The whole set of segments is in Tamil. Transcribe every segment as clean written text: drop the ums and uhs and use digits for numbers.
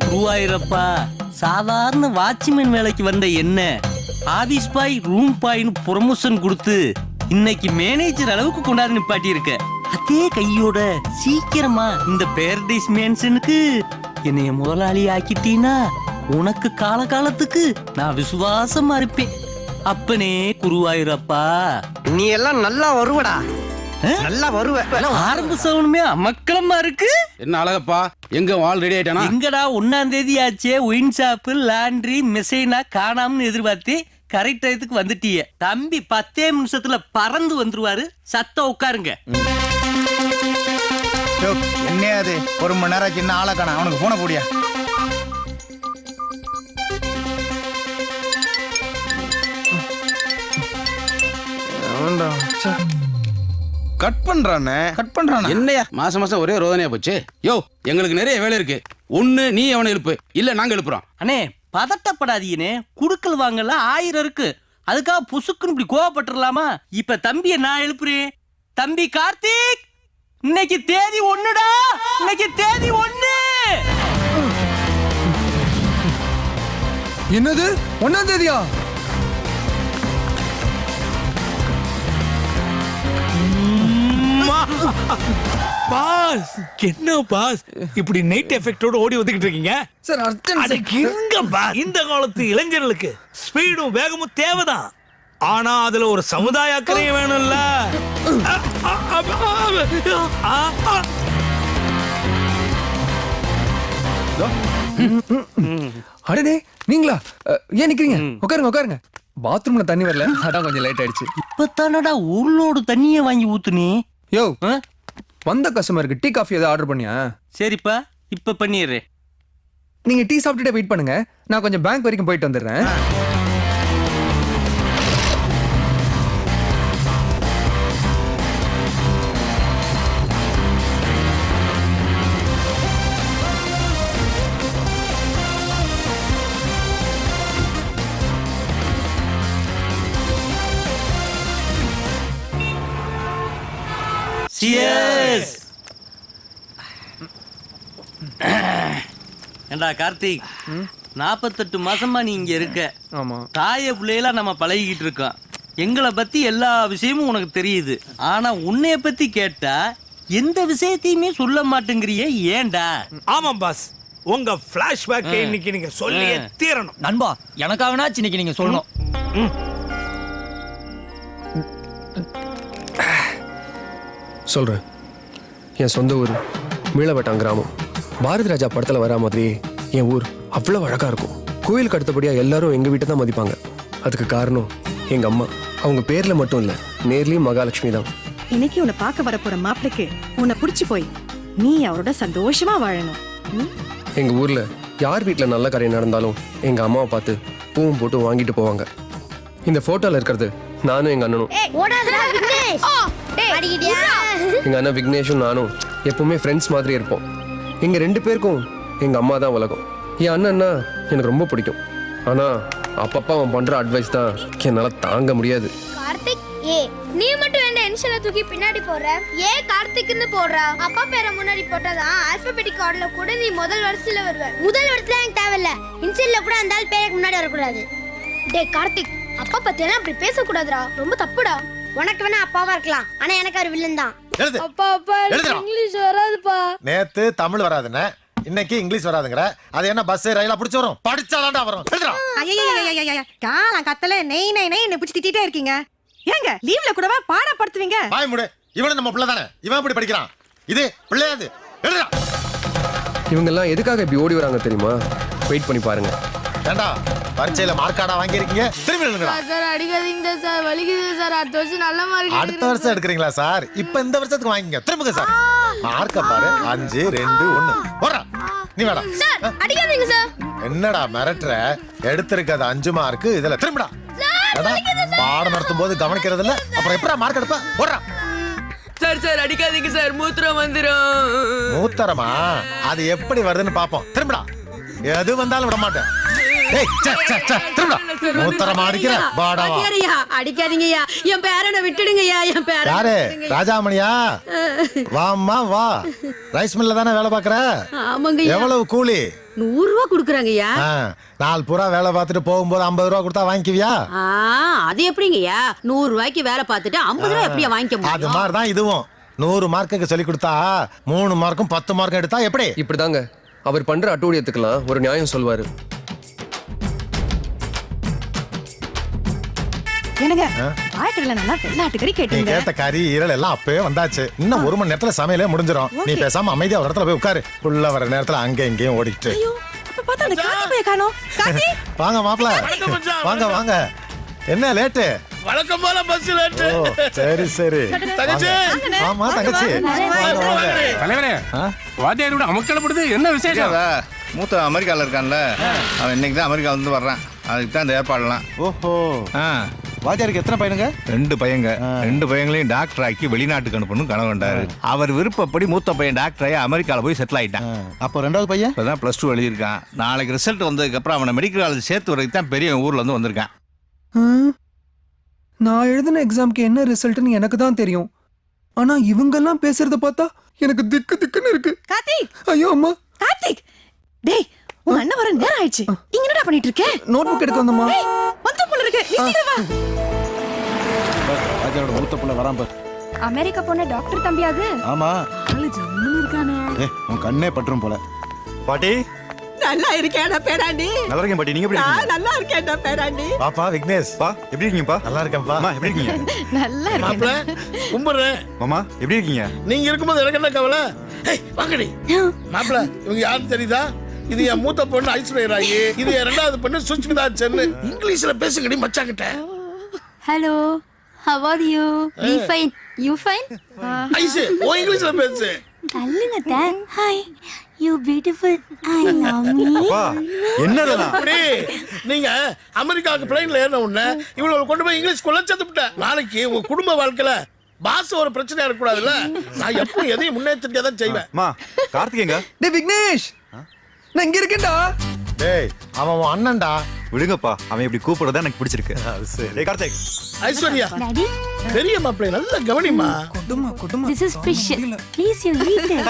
குருவாயிரப்பா, சாதாரண வாட்ச்மேன் வேலைக்கு வந்த என்ன ஆபீஸ் பாய் ரூம் பாய்னு ப்ரொமோஷன் கொடுத்து இன்னைக்கு மேனேஜர் அளவுக்கு கொண்டாந்து நிப்பாட்டி இருக்க. அதே கையோட சீக்கிரமா இந்த பேரடைஸ் மேன்ஷனுக்கு என்னைய முதலாளி ஆக்கிட்டீனா உனக்கு காலகாலத்துக்கு நான் விசுவாசமா இருப்பேன். அப்பனே குருவாயிரப்பா, நீ எல்லாம் நல்லா வருவடா, நல்லா வருவ. ஆரம்ப சவுனுமே அமக்கலமா இருக்கு. என்ன அழகப்பா, எங்க ஆல் ரெடி ஆயிட்டானா? எங்கடா 1ஆம் தேதி ஆச்சே, ஒயின் ஷாப்பு லாண்ட்ரி மெசைனா காணாமனு எதிர்பார்த்து கரெக்ட் டயத்துக்கு வந்துட்டிய. தம்பி 10 நிமிஷத்துல பறந்து வந்துருவாரு. சத்தம் உட்காருங்க. என்ன அது, 1 மணி நேரம் சின்ன ஆளை காணா, அவனுக்கு போன போடியா. கட் பண்றானே. என்னையா மாசம் மாசம் ஒரே ரோதனையா போச்சு? யோ, எங்களுக்கு நிறைய வேலை இருக்கு. ஒண்ணு நீ அவனை எழுப்பு, இல்ல நாங்க எழுப்புறோம். அண்ணே பதட்டப்படாதீங்கனே, குடுக்கல் வாங்கல 1000 இருக்கு. அதுக்காக புசுக்குன்னு இப்படி கோவப்பட்டுறலாமா? இப்ப தம்பியை நான் எழுப்புறேன். தம்பி கார்த்திக், இன்னைக்கு தேதி 1டா, இன்னைக்கு தேதி 1. என்னது 1ஆம் தேதியா? பாஸ், என்ன பாஸ் இப்படி நைட் எஃபெக்டோட ஓடி வந்துகிட்டு இருக்கீங்க? Sir urgent. இருங்க பாஸ், இந்த காலத்து இளைஞர்களுக்கு ஸ்பீடும் வேகமும் தேவைதான். ஆனா அதுல ஒரு சமுதாய அக்கறையும் வேணும்ல. அடடே, நீங்களா? ஏன் நிக்கிறீங்க? உட்காருங்க உட்காருங்க. பாத்ரூம்ல தண்ணி வரல, அதான் கொஞ்சம் லேட் ஆயிடுச்சு. இப்பதானடா ஊர்லோடு தண்ணியை வாங்கி ஊத்துனே. யோ, வந்த கஸ்டமருக்கு டீ காஃபி ஏதாவது ஆர்டர் பண்ணியா? சரிப்பா, இப்ப பண்ணிடுறேன். நீங்க டீ சாப்பிட்டுட்டே வெயிட் பண்ணுங்க, நான் கொஞ்சம் பேங்க் வரைக்கும் போயிட்டு வந்துடுறேன். Cheers. ஏண்டா கார்த்திக், 48 மாசமா நீ இங்க இருக்க. ஆமா. தாய பிள்ளையெல்லாம் நம்ம பழகிக்கிட்டு இருக்கோம். எங்களை பத்தி எல்லா விஷயமும் உனக்கு தெரியுது. ஆனா உன்னைய பத்தி கேட்டா எந்த விஷயத்தையுமே சொல்ல மாட்டேங்கிறியே, ஏன்டா? ஆமாம் பாஸ், உங்க பிளாஷ்பேக் இன்னைக்கு நீங்க சொல்லியே தீரணும். நண்பா, எனக்காகனாச்சு இன்னைக்கு நீங்க சொல்லணும். சொல்கிறேன். என் சொந்த ஊர் மீளவட்டம் கிராமம். பாரதி ராஜா படத்தில் வரா மாதிரி என் ஊர் அவ்வளோ அழகாக இருக்கும். கோயிலுக்கு அடுத்தபடியாக எல்லாரும் எங்கள் வீட்டை தான் மதிப்பாங்க. அதுக்கு காரணம் எங்கள் அம்மா. அவங்க பேரில் மட்டும் இல்லை, நேர்லேயும் மகாலட்சுமி தான். இன்னைக்கு உன்னை பார்க்க வர போற மாப்பிளைக்கு உன்னை பிடிச்சி போய் நீ அவரோட சந்தோஷமா வாழணும். எங்கள் ஊரில் யார் வீட்டில் நல்ல காரியம் நடந்தாலும் எங்கள் அம்மாவை பார்த்து பூவும் போட்டு வாங்கிட்டு போவாங்க. இந்த ஃபோட்டோவில் இருக்கிறது நானும் எங்கள் அண்ணனும். எங்கள் அண்ணன் விக்னேஷும் நானும் எப்பவுமே ஃப்ரெண்ட்ஸ் மாதிரி இருப்போம். எங்கள் 2 பேருக்கும் எங்கள் அம்மா தான் உலகம். என் அண்ணன்னா எனக்கு ரொம்ப பிடிக்கும். ஆனால் அப்பப்போ அவன் பண்ணுற அட்வைஸ் தான் என்னால் தாங்க முடியாது. கார்த்திக், நீ மட்டும் என்ன இன்ஷியலை தூக்கி பின்னாடி போடுற? கார்த்திக்னு போடுறா? அப்பா பேரை முன்னாடி போட்டாதான் ஆல்பபெட்டிக் ஆர்டர்ல கூட நீ முதல் வரிசையில வருவ. முதல் வரிசையில எனக்கு தேவையில்ல, இன்ஷியல்ல கூட அந்த ஆள் பேருக்கு முன்னாடி வரக்கூடாது. டேய் கார்த்திக், அப்பா பத்தியெல்லாம் அப்படி பேசக்கூடாதுடா, ரொம்ப தப்புடா. உனக்கு வேணா அப்பாவா இருக்கலாம், ஆனா எனக்கு அவர் வில்லன் தான். அப்பா இங்கிலீஷ் வராதுப்பா. நேத்து தமிழ் வராதுன்னு, இன்னைக்கு இங்கிலீஷ் வராதுங்கற. அது என்ன பஸ் ரயிலா பிடிச்சு வரும்? படிச்சாலாண்டா வரும். காலம் கத்தல நெய் நெய் நெய் என்ன பிடிச்சி திட்டிட்டே இருக்கீங்க. ஏங்க லீவ்ல கூடவா பாடப்படுத்துவீங்க? பாய் மூடு. இவன் நம்ம பிள்ளை தானே, இவன் இப்படி படிக்கிறான். இது பிள்ளையாது. எழுதுடா. இவங்கெல்லாம் எதுக்காக இப்படி ஓடி வராங்க தெரியுமா? வெயிட் பண்ணி பாருங்க. ஏண்டா பரீட்சையில மார்க்காடா வாங்கி இருக்கீங்க? திரும்பி நில்லுங்கடா. சார் அடிக்காதீங்க சார், வலிக்குது சார். அடுத்த வருஷம் நல்ல மார்க். அடுத்த வருஷம் எடுக்கறீங்களா சார்? இப்போ இந்த வருஷத்துக்கு வாங்கிங்க. திரும்புங்க சார். மார்க்க பாரு. 5 2 1. போடா. நீ வாடா. சார் அடிக்காதீங்க சார். என்னடா மிரட்டற? எடுத்துருக்கிறது 5 மார்க். இதல திரும்புடா. பாடம் நடத்தும் போது கவனிக்கிறது இல்ல, அப்புறம் எப்படா மார்க் எடுப்ப? போடா. சார் சார் அடிக்காதீங்க சார், மூத்திரம் வந்துரும். மூத்திரமா? அது எப்படி வருதுன்னு பாப்போம். திரும்புடா. எது வந்தாலும் விட மாட்டேன். ஏய், சே, சே, சே, திரும்புடா. மூத்தரமா அடிக்கிற பாடாவா அடிக்காதீங்கய்யா என் பேரனை விட்டுடுங்கய்யா என் பேரனை யாரு ராஜாமணியா வாம்மா வா ரைஸ் மில்ல தானே வேலை பாக்குற ஆமாங்கய்யா எவ்வளவு கூலி 100 ரூபா குடுக்குறாங்கய்யா நாலு பூரா வேலை பார்த்துட்டு போகும்போது 50 ரூபா கொடுத்தா வாங்கிக்குவியா அது எப்படிங்கய்யா 100 ரூபாய்க்கு வேலை பார்த்துட்டு 50 ரூபாய் எப்படியா வாங்கிக்க அது மாதிரிதான் இதுவும் 100 மார்க்குக்கு சொல்லி கொடுத்தா 3 மார்க்கும் 10 மார்க்கும் எடுத்தா எப்படி இப்படிதாங்க அவர் பண்ற அட்டூழியத்துக்கெல்லாம் ஒரு நியாயம் சொல்வாரு. என்னங்க ஆட்டுல நல்லா வெள்ளாட்டுக்கறி நீ கேட்டீங்க கேட்ட கறி ஈரல் எல்லாம் அப்பவே வந்தாச்சு இன்னும் 1 மணி நேரத்துல சமையலே முடிஞ்சிடும் நீ பேசாம அமைதியா ஒரு இடத்துல போய் உட்காரு உள்ள வர நேரத்துல அங்க இங்கேயும் ஓடிட்டு ஐயோ அப்ப பார்த்தா அந்த காத்தி போய் காணோம் காத்தி வாங்க மாப்ள வாங்க வாங்க என்ன லேட்டு வழக்கம் போல பஸ் லேட் ஓ சரி சரி தங்கச்சி ஆமா தங்கச்சி வாங்க வாங்க தலைவரே வாத்தியாரோட அமக்கலப்படுது என்ன விசேஷம்? மூத்த அமெரிக்கால இருக்கான்ல அவன் இன்னைக்கு தான் அமெரிக்கா வந்து வர்றான் அதுக்கு தான் இந்த ஏற்பாடுலாம். ஓஹோ வாத்தியாருக்கு எத்தனை பையனுங்க 2 பையங்க 2 பையங்களையும் டாக்டர் ஆக்கி வெளிநாட்டுக்கு அனுப்பணும் கனவு கண்டாரு. அவர் விருப்பப்படி மூத்த பையன் டாக்டர் ஆகி அமெரிக்கால போய் செட்டில் ஆயிட்டான். அப்போ ரெண்டாவது பையன் இப்பதான் +2 எழுதியிருக்கான். நாளைக்கு ரிசல்ட் வந்ததுக்கு அப்புறம் அவனை மெடிக்கல் காலேஜ் சேர்த்து வரைக்கும் தான் பெரிய ஊர்ல இருந்து வந்திருக்கான். நான் எழுதின எக்ஸாம்க்கு என்ன ரிசல்ட்னு எனக்கு தான் தெரியும். ஆனா இவங்கெல்லாம் பேசுறத பார்த்தா எனக்கு திக்கு திக்குன்னு இருக்கு. கார்த்திக் ஐயோ அம்மா. கார்த்திக் டேய் உன் அண்ணன் வர நேரம் ஆயிடுச்சு இங்க என்னடா பண்ணிட்டு இருக்க நோட் புக் எடுக்க வந்தம்மா. வந்து போல இருக்கு நீ சீக்கிரம் வா வாத்தியாரோட மூத்த புள்ள வரான் பார் அமெரிக்கா போன டாக்டர் தம்பி அது ஆமா ஆளு ஜம்முன்னு இருக்கானே உன் கண்ணே பற்றும் போல பாட்டி நல்லா இருக்கேடா பேராண்டி நல்லா இருக்கேன் பாட்டி நீங்க எப்படி இருக்கீங்க நல்லா இருக்கேடா பேராண்டி பாப்பா விக்னேஷ் பா எப்படி இருக்கீங்கப்பா நல்லா இருக்கேன்ப்பா அம்மா எப்படி இருக்கீங்க நல்லா மாப்ள கும்பிடுறேன் மாமா எப்படி இருக்கீங்க நீங்க இருக்கும்போது எனக்கு என்ன கவலை ஏய் வாங்கடி மாப்ள இவங்க யாரும் தெரியுதா இது என் மூத்த பொண்ணு ஐஸ்வர்யா ராயி இது என் ரெண்டாவது பொண்ணு சுஷ்மிதா சென்னு இங்கிலீஷ்ல பேசுங்கடி மச்சாங்கிட்ட hello how are you we fine you fine ஐஸ் ஓ இங்கிலீஷ்ல பேசு தள்ளுங்க தான் hi you beautiful I love me என்னதெல்லாம் அப்படி நீங்க அமெரிக்காவுக்கு பிளைன்ல ஏறின உடனே இவ்வளவு கொண்டு போய் இங்கிலீஷ் குள்ள சேர்த்துட்டேன் நாளைக்கு உங்க குடும்ப வாழ்க்கையில பாஸ் ஒரு பிரச்சனையா இருக்க கூடாதுல்ல நான் எப்பவும் எதையும் முன்னெச்சரிக்கையா தான் செய்வேன் மா கார்த்திகேங்க டேய் விக்னேஷ் நான் இங்க இருக்கேன்டா. டேய் அவன் உன் அண்ணன்டா விடுங்கப்பா அவன் இப்படி கூப்பிடுறதா எனக்கு பிடிச்சிருக்கு. டேய் கார்த்திக் ஐஸ்வர்யா daddy பெரிய மாப்பிள்ளை நல்ல கவனிமா கொடுமா கொடுமா. this is fish please you eat it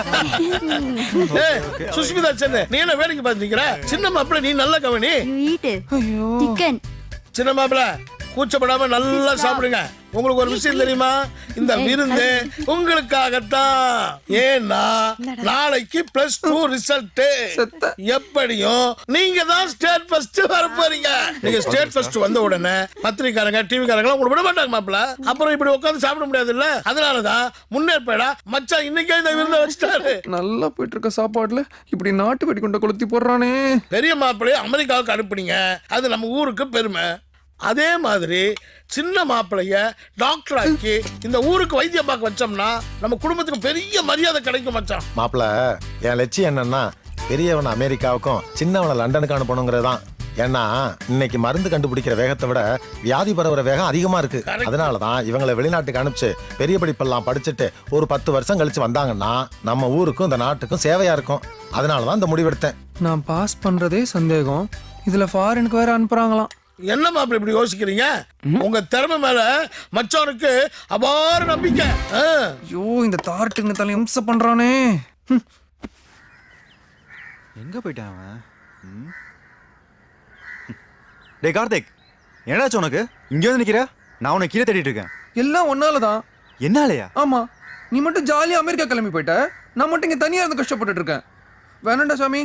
ஏய் சுஷ்மிதா சென்னு நீ என்ன வேடிக்கை பாத்துக்கிற சின்ன மாப்பிள்ளை நீ நல்ல கவனி you eat it ஐயோ chicken சின்ன மாப்பிள்ளை கூச்சப்படாம நல்லா சாப்பிடுங்க உங்களுக்கு ஒரு விஷயம் தெரியுமா இந்த விருந்து உங்களுக்காகத்தான் ஏன்னா நாளைக்கு +2 ரிசல்ட் எப்படியும் நீங்க தான் ஸ்டேட் ஃபர்ஸ்ட் வர போறீங்க நீங்க ஸ்டேட் ஃபர்ஸ்ட் வந்த உடனே பத்திரிக்காரங்க டிவிக்காரங்க உங்களுக்கு விட மாட்டாங்க மாப்பிள்ள அப்புறம் இப்படி உட்கார்ந்து சாப்பிட முடியாது இல்ல அதனாலதான் முன்னேற்பேடா மச்சான் இன்னைக்கே இந்த விருந்தை வச்சுட்டாரு நல்லா போயிட்டு இருக்க சாப்பாடுல இப்படி நாட்டு வெடி கொண்ட கொளுத்தி போடுறானே. பெரிய மாப்பிள்ளைய அமெரிக்காவுக்கு அனுப்புனீங்க அது நம்ம ஊருக்கு பெருமை அதே மாதிரி சின்ன மாப்பிளைய டாக்டர் ஆக்கி இந்த ஊருக்கு வைத்தியம் பார்க்க வச்சோம்னா நம்ம குடும்பத்துக்கு பெரிய மரியாதை கிடைக்கும் மச்சான் மாப்பிள என் லட்சியம் என்னன்னா பெரியவனை அமெரிக்காவுக்கும் சின்னவனை லண்டனுக்கு அனுப்பணுங்கிறதான். ஏன்னா இன்னைக்கு மருந்து கண்டுபிடிக்கிற வேகத்தை விட வியாதி பரவுற வேகம் அதிகமா இருக்கு. அதனாலதான் இவங்களை வெளிநாட்டுக்கு அனுப்பிச்சு பெரிய படிப்பெல்லாம் படிச்சுட்டு ஒரு 10 வருஷம் கழிச்சு வந்தாங்கன்னா நம்ம ஊருக்கும் இந்த நாட்டுக்கும் சேவையா இருக்கும். அதனாலதான் இந்த முடிவெடுத்தேன். நான் பாஸ் பண்றதே சந்தேகம் இதுல ஃபாரினுக்கு வேற அனுப்புறாங்களாம். என்ன மாப்பிள்ளை இப்படி யோசிக்கிறீங்க உங்க திறமை மேல மச்சானுக்கு அபார நம்பிக்கை ஐயோ இந்த தார்ட்டுங்க தலை இம்சை பண்றானே. எங்க போயிட்டான் அவன்? டேய் கார்த்திக் என்னடாச்சு உனக்கு இங்க வந்து நிக்கிற? நான் உனக்கு கீழே தேடிட்டு இருக்கேன். எல்லாம் ஒன்னாலதான். என்னாலயா? ஆமா நீ மட்டும் ஜாலியா அமெரிக்கா கிளம்பி போயிட்ட நான் மட்டும் இங்க தனியா இருந்து கஷ்டப்பட்டுட்டு இருக்கேன். வேணாண்டா சாமி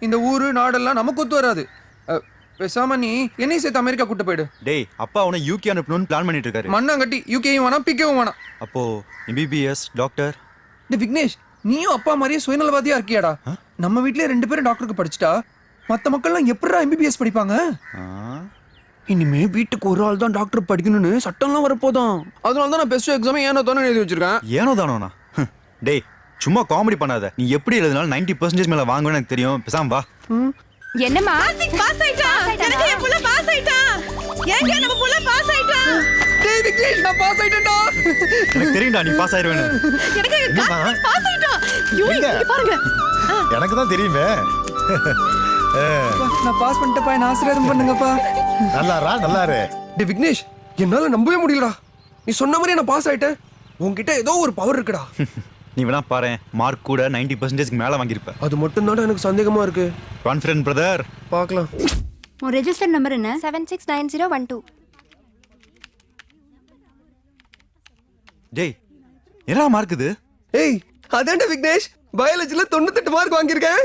இந்த ஊரு நாடெல்லாம் நமக்கு ஒத்து வராது. பேசாம நீ என்னையும் சேர்த்து அமெரிக்கா கூட்டு போயிடு. டேய் அப்பா உன யூகே அனுப்பணும்னு பிளான் பண்ணிட்டு இருக்காரு. மண்ணாங்கட்டி யூகேயும் வேணாம் பிகேவும் வேணாம். அப்போ MBBS டாக்டர். டேய் விக்னேஷ் நீயும் அப்பா மாதிரியே சுயநலவாதியா இருக்கியாடா. நம்ம வீட்லயே 2 பேரும் டாக்டருக்கு படிச்சுட்டா மத்த மக்கள்லாம் எப்படிடா MBBS படிப்பாங்க? இனிமே வீட்டுக்கு ஒரு ஆள் தான் டாக்டர் படிக்கணும்னு சட்டம்லாம் வரப்போதான். அதனால தான் நான் பெஸ்ட் எக்ஸாம் ஏனோ தானே எழுதி வச்சிருக்கேன். ஏனோ தானோண்ணா? டேய் சும்மா காமெடி பண்ணாத. நீ எப்படி எழுதினாலும் 90% மேல வாங்குவேன்னு எனக்கு தெரியும். பேசாம வா. என்னம்மா கார்த்திக் பாஸ் ஆயிட்டான் எனக்கு என் புள்ள பாஸ் ஆயிட்டான் ஏங்க நம்ம புள்ள பாஸ் ஆயிட்டான் டேய் விக்னேஷ் நான் பாஸ் ஆயிட்டேன்டா. எனக்கு தெரியும்டா நீ பாஸ் ஆயிருவேன்னு. எனக்கு கார்த்திக் பாஸ் ஆயிட்டான் ஐயோ இங்க பாருங்க எனக்கு தான் தெரியுமே. நான் பாஸ் பண்ணிட்டப்பா, என்ன ஆசீர்வாதம் பண்ணுங்கப்பா. நல்லாரா நல்லாரு. டே விக்னேஷ், என்னால நம்பவே முடியலடா. நீ சொன்ன மாதிரியே நான் பாஸ் ஆயிட்டேன். உன்கிட்ட ஏதோ ஒரு பவர் இருக்குடா. நீ வேணா பாரு, மார்க் கூட 90% மேல வாங்கியிருப்ப. அது மட்டும் தான் எனக்கு சந்தேகமா இருக்கு. Confident brother. பார்க்கலாம். உன் ரெஜிஸ்டர் நம்பர் என்ன? 769012. டேய், என்ன மார்க் இது? ஏய், அதான்டா விக்னேஷ், பயாலஜில 98 மார்க் வாங்கியிருக்கேன்.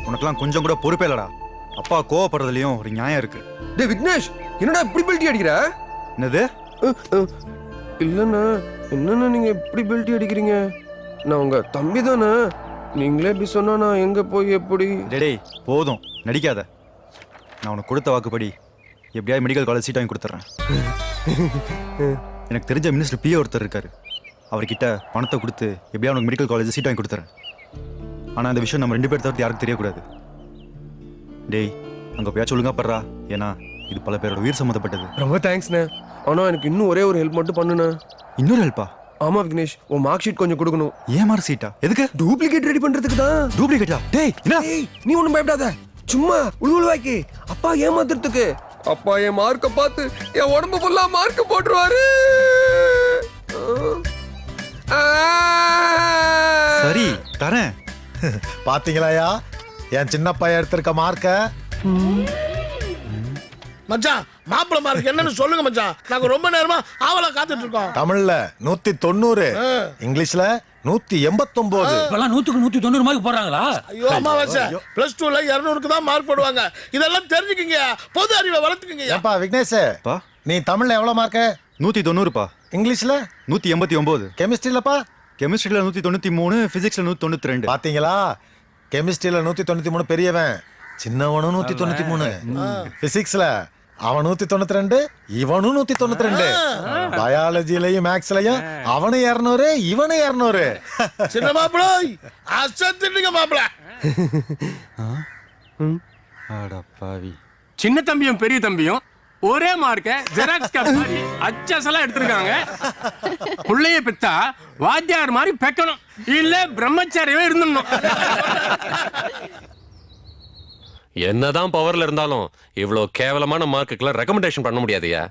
உனக்கெல்லாம் கொஞ்சம் கூட பொறுப்பே இல்லடா. அப்பா கோவப்படுறதுலயும் ஒரு நியாயம் இருக்கு. டே விக்னேஷ், என்னடா இப்படி பெல்ட்டி அடிக்கிற? என்னது? இல்லண்ணா, என்னண்ணா நீங்க இப்படி பெல்ட்டி அடிக்கிறீங்க? நான் உங்க தம்பி தானே. நீங்களே இப்படி சொன்னா நான் எங்க போய் எப்படி? டேய் போதும், நடிக்காத. நான் உனக்கு கொடுத்த வாக்குப்படி எப்படியாவது மெடிக்கல் காலேஜ் சீட் வாங்கி கொடுத்துட்றேன். எனக்கு தெரிஞ்ச மினிஸ்டர் பிஏ ஒருத்தர் இருக்காரு. அவர்கிட்ட பணத்தை கொடுத்து எப்படியாவது உனக்கு மெடிக்கல் காலேஜ் சீட் வாங்கி கொடுத்துறேன். ஆனால் இந்த விஷயம் நம்ம 2 பேர் தவிர்த்து யாருக்கும் தெரியக்கூடாது. டேய், அங்கே போயாச்சும் ஒழுங்கா படுறா. ஏன்னா இது பல பேரோட உயிர் சம்மந்தப்பட்டது. ரொம்ப தேங்க்ஸ்ண்ணே. ஆனா எனக்கு இன்னும் ஒரே ஒரு ஹெல்ப் மட்டும் பண்ணுண்ணே. இன்னொரு ஹெல்ப்பா? ஆமா விக்னேஷ், உன் மார்க் ஷீட் கொஞ்சம் கொடுக்கணும். ஏன் மார்க் ஷீட்டா? எதுக்கு? டூப்ளிகேட் ரெடி பண்றதுக்கு தான். டூப்ளிகேட்டா? டேய் என்ன? ஏய், நீ ஒண்ணும் பயப்படாத. சும்மா உழுவுழுவாக்கி அப்பா ஏமாத்துறதுக்கு. அப்பா என் மார்க்க பார்த்து என் உடம்பு ஃபுல்லா மார்க் போட்டுருவாரு. சரி தரேன். பாத்தீங்களாயா என் சின்ன பையன் எடுத்திருக்க மார்க்க? மச்சான், மாப்பிள மார்க் என்னன்னு சொல்லுங்க மச்சான். நாங்க ரொம்ப நேரமா ஆவலா காத்துட்டு இருக்கோம். தமிழ்ல 190, இங்கிலீஷ்ல 189. இப்பெல்லாம் 100க்கு 190 மார்க் போடுறாங்களா? ஐயோ அம்மாவாசை, +2ல 200க்கு தான் மார்க் போடுவாங்க. இதெல்லாம் தெரிஞ்சுக்கங்க, பொது அறிவை வளர்த்துக்கங்க. ஏப்பா விக்னேஷ், பா நீ தமிழ்ல எவ்வளவு மார்க்க? 190பா. இங்கிலீஷ்ல 189. கெமிஸ்ட்ரியிலப்பா? கெமிஸ்ட்ரியில 193, பிசிக்ஸ்ல 192. பாத்தீங்களா, கெமிஸ்ட்ரியில 193 பெரியவன், சின்னவனும் 193. பிசிக்ஸ்ல அவன் 192, இவனும் 192. பயாலஜிலையும் மேக்ஸ்லயும் அவனு 200, இவனு 200. சின்ன மாப்பிள அசத்திட்டீங்க மாப்பிள. அடப்பாவி. சின்ன தம்பியும் பெரிய தம்பியும் ஒரே மார்க்க ஜெராக்ஸ் காப்பி மாதிரி அச்சசலா எடுத்திருக்காங்க. புள்ளைய பெத்தா வாத்தியார் மாதிரி பெக்கணும், இல்ல பிரம்மச்சாரியவே இருந்துடணும். என்னதான் பவர்ல இருந்தாலும் இவ்வளோ கேவலமான மார்க்குக்கெல்லாம் ரெக்கமெண்டேஷன் பண்ண முடியாதுயா.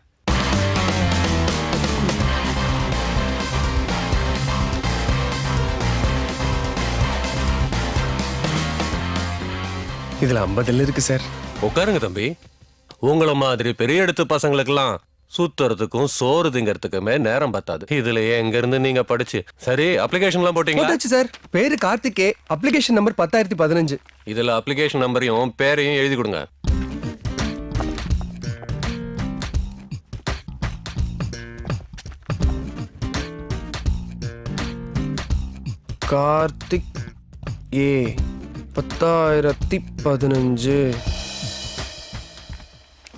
இதுல 50 இருக்கு சார். உட்காருங்க தம்பி. உங்களை மாதிரி பெரிய இடத்து பசங்களுக்கெல்லாம் சுத்துறதுக்கும் சோறு திங்கிறதுக்குமே நேரம் பத்தாது. இதுலயே எங்க இருந்து நீங்க படிச்சு. சரி, அப்ளிகேஷன்லாம் போட்டீங்களா? போட்டாச்சு சார். பேரு கார்த்திகே, அப்ளிகேஷன் நம்பர் 10015. இதுல அப்ளிகேஷன் நம்பரையும் பேரையும் எழுதி கொடுங்க. கார்த்திக் ஏ 10015.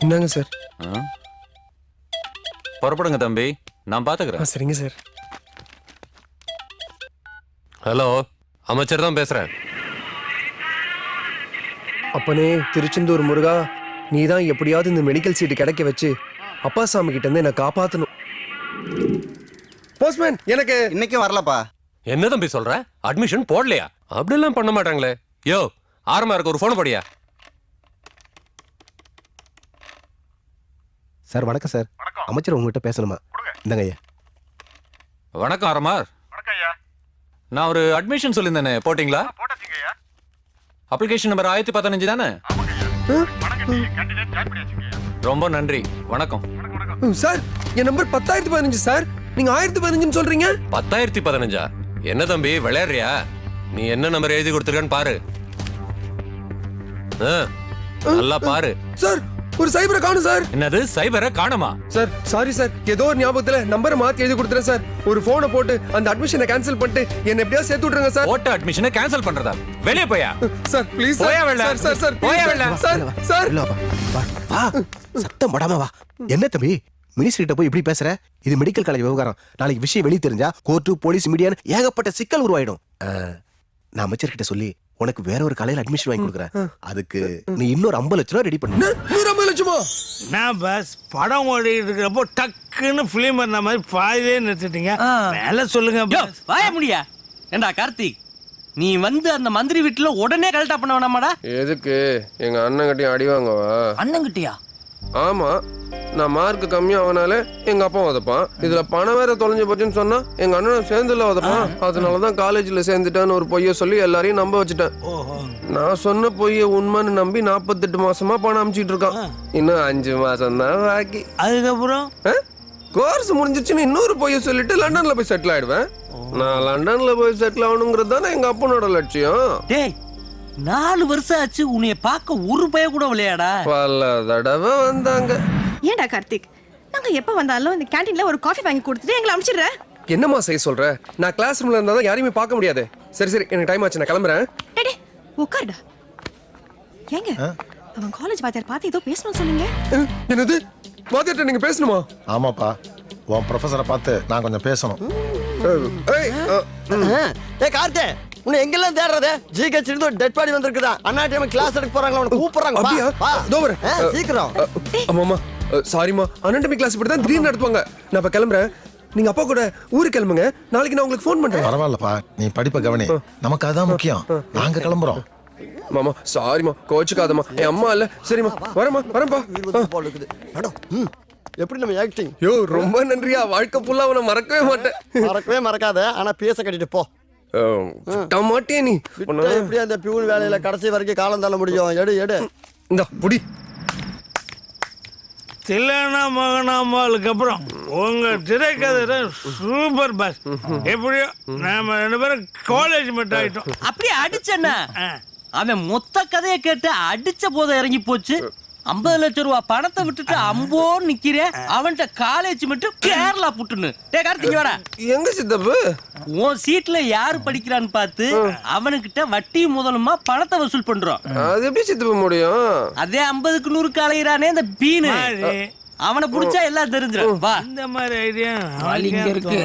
என்னங்க சார்? புறப்படுங்க தம்பி, நான் பாத்துக்கிறேன். சரிங்க சார். ஹலோ, அமைச்சர் தான் பேசுறேன். அப்பனே திருச்செந்தூர் முருகா, நீ தான் எப்படியாவது இந்த மெடிக்கல் சீட்டு கிடைக்க வச்சு அப்பா சாமி கிட்ட இருந்து என்ன காப்பாத்தணும். போஸ்ட்மேன், எனக்கு இன்னைக்கு வரலப்பா. என்ன தம்பி சொல்ற? அட்மிஷன் போடலையா? அப்படிலாம் பண்ண மாட்டாங்களே. யோ, ஆரமா இருக்க ஒரு போன் படியா. சார் வணக்கம் சார். அமைச்சர் உங்ககிட்ட பேசணுமா? இந்தங்க ஐயா. வணக்கம் ஆரமார். நான் ஒரு அட்மிஷன் சொல்லியிருந்தேனே, போட்டிங்களா? அப்ளிகேஷன் நம்பர் 1015 தானே? ரொம்ப நன்றி, வணக்கம். சார், என் நம்பர் 10015 சார். நீங்க 1015 சொல்றீங்க. 1015? என்ன தம்பி விளையாடுறியா? நீ என்ன நம்பர் எழுதி கொடுத்துருக்கன்னு பாரு. நல்லா பாரு. சார், ஒரு சைபரை காணும் சார். என்னது சைபரை காணுமா? சார் சாரி சார், ஏதோ ஒரு ஞாபகத்துல நம்பரை மாத்தி எழுதி கொடுத்துறேன் சார். ஒரு போனை போட்டு அந்த அட்மிஷனை கேன்சல் பண்ணிட்டு என்ன எப்படியாவது சேர்த்து விட்டுருங்க சார். போட்ட அட்மிஷனை கேன்சல் பண்றதா? வெளியே போயா சார், ப்ளீஸ் போயா வெளில. சார். சார் சார் போயா வெளில. சார் சார் வா, சத்தம் போடாம வா. என்ன தம்பி மினிஸ்டர்கிட்ட போய் இப்படி பேசுற? இது மெடிக்கல் காலேஜ் விவகாரம். நாளைக்கு விஷயம் வெளியே தெரிஞ்சா கோர்ட்டு, போலீஸ், மீடியான்னு ஏகப்பட்ட சிக்கல் உருவாயிடும். நான் அமைச்சர்கிட்ட சொல்லி உனக்கு வேற ஒரு காலேஜ்ல அட்மிஷன் வாங்கி கொடுக்குறேன். அதுக்கு நீ இன்னொரு 50 லட்சம் ரூபாய் ரெடி பண்ணு. 50 லட்சமா? நான் பஸ் படம் ஓடிட்டு இருக்கிறப்போ டக்குன்னு பிலிம் பண்ண மாதிரி பாதிலே நிறுத்திட்டீங்க. மேல சொல்லுங்க. வாய முடியா? ஏண்டா கார்த்திக், நீ வந்து அந்த மந்திரி வீட்டுல உடனே கலெக்டா பண்ண வேணாமாடா? எதுக்கு எங்க அண்ணன் கட்டியும் அடி வாங்கவா? அண்ணங்கிட்டியா? ஆமா, நான் மார்க் கம்மியா ஆனாலே எங்க அப்பா உதப்பான். இதுல பணம் வேற தொலைஞ்சு போச்சுன்னு சொன்னா எங்க அண்ணன் சேர்ந்துல உதப்பான். அதனாலதான் காலேஜ்ல சேர்ந்துட்டான்னு ஒரு பொய்ய சொல்லி எல்லாரையும் நம்ப வச்சுட்டேன். நான் சொன்ன பொய்ய உண்மைன்னு நம்பி 48 மாசமா பணம் அனுப்பிச்சிட்டு இருக்கான். இன்னும் 5 மாசம் தான் பாக்கி. அதுக்கப்புறம் கோர்ஸ் முடிஞ்சிச்சுன்னு இன்னொரு பொய்ய சொல்லிட்டு லண்டன்ல போய் செட்டில் ஆயிடுவேன். நான் லண்டன்ல போய் செட்டில் ஆகணுங்கிறது தானே எங்க அப்பனோட லட்சியம். டேய் 4 வருஷம் ஆச்சு உன்னைய பார்க்க ஒரு பய கூட விளையாடா? பல தடவை வந்தாங்க. ஏன்டா கார்த்திக், நாங்க எப்ப வந்தாலும் இந்த கேண்டீன்ல ஒரு காஃபி வாங்கி கொடுத்துட்டு எங்களை அனுப்பிச்சிடுற. என்னம்மா செய்ய சொல்ற? நான் கிளாஸ் ரூம்ல இருந்தா தான் யாரையுமே பார்க்க முடியாது. சரி சரி, எனக்கு டைம் ஆச்சு, நான் கிளம்புறேன். டேய் உட்காருடா. ஏங்க அவன் காலேஜ் வாத்தியார் பார்த்து ஏதோ பேசணும்னு சொன்னீங்க. என்னது? வாத்தியார்ட்ட நீங்க பேசணுமா? ஆமாப்பா, உன் ப்ரொஃபஸரை பார்த்து நான் கொஞ்சம் பேசணும். ஏ கார்த்தே, உன்னை எங்கெல்லாம் தேடுறது? ஜிஹெச் இருந்து ஒரு டெட் பாடி வந்திருக்குதா? அண்ணா டைம் கிளாஸ் எடுக்க போறாங்க, உனக்கு கூப்பிடுறாங்க. அப்படியா? தோ வரேன். சீக்கிரம். ஆமாமா, சாரிமா, அனாட்டமி கிளாஸ் இப்படி தான் திடீர்னு நடத்துவாங்க. நான் இப்ப கிளம்புறேன். நீங்க அப்பா கூட ஊருக்கு கிளம்புங்க. நாளைக்கு நான் உங்களுக்கு ஃபோன் பண்றேன். பரவாயில்லப்பா, நீ படிப்பை கவனி, நமக்கு அதான் முக்கியம். நாங்க கிளம்புறோம். மாமா சாரிமா, கோச்சுக்காதம்மா. என் அம்மா இல்ல. சரிம்மா, வரேம்மா, வரேன்ப்பா. எப்படி நம்ம ஆக்டிங்? யோ, ரொம்ப நன்றியா. வாழ்க்கை ஃபுல்லா உன்னை மறக்கவே மாட்டேன். மறக்கவே மறக்காத, ஆனா பேச கட்டிட்டு போ. மாட்டே நீ. எப்படி அந்த பியூன் வேலையில கடைசி வரைக்கும் காலம் தள்ள முடியும்? எடு எடு. இந்த புடி. தில்லானா மகனாமாலுக்கு அப்புறம் உங்க திரைக்கதை சூப்பர் பாஸ். எப்படியோ நாம 2 பேரும் காலேஜ் மட்டும் ஆயிட்டோம். அப்படியே அடிச்சண்ணா. அவன் மொத்த கதையை கேட்டு அடிச்ச போத இறங்கி போச்சு. 50 லட்சம் ரூபாய் பணத்தை விட்டுட்டு அம்போ நிக்கிறேன். அவன்கிட்ட காலேஜ் மட்டும் கேரளா புட்டுன்னு. டே கார்த்திக் வாடா. எங்க சித்தப்பு? உன் சீட்ல யாரு படிக்கிறான்னு பார்த்து அவனுக்கிட்ட வட்டி முதலுமா பணத்தை வசூல் பண்றோம். அது எப்படி சித்தப்பு முடியும்? அதே 50க்கு 100 அலையிறானே இந்த பீனு. அவனை புடிச்சா எல்லாம் தெரிஞ்சிடும். வா. இந்த மாதிரி ஐடியா இங்க இருக்கு.